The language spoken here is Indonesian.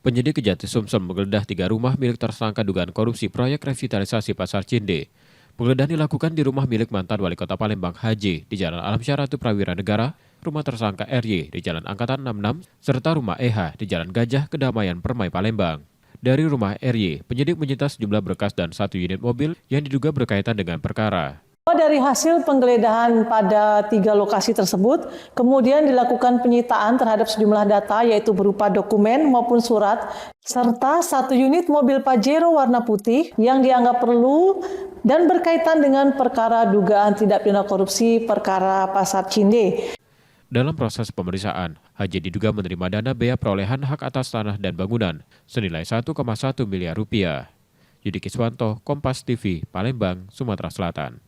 Penyidik Kejati Sumsel menggeledah 3 rumah milik tersangka dugaan korupsi proyek revitalisasi Pasar Cinde. Penggeledahan dilakukan di rumah milik mantan Wali Kota Palembang Haji di Jalan Alam Syaratu Prawira Negara, rumah tersangka RY di Jalan Angkatan 66, serta rumah EH di Jalan Gajah Kedamaian Permai Palembang. Dari rumah RY, penyidik menyita sejumlah berkas dan 1 unit mobil yang diduga berkaitan dengan perkara. Dari hasil penggeledahan pada 3 lokasi tersebut, kemudian dilakukan penyitaan terhadap sejumlah data yaitu berupa dokumen maupun surat, serta 1 unit mobil Pajero warna putih yang dianggap perlu dan berkaitan dengan perkara dugaan tindak pidana korupsi perkara Pasar Cinde. Dalam proses pemeriksaan, Haji diduga menerima dana bea perolehan hak atas tanah dan bangunan senilai 1,1 miliar rupiah. Yudi Kiswanto, Kompas TV, Palembang, Sumatera Selatan.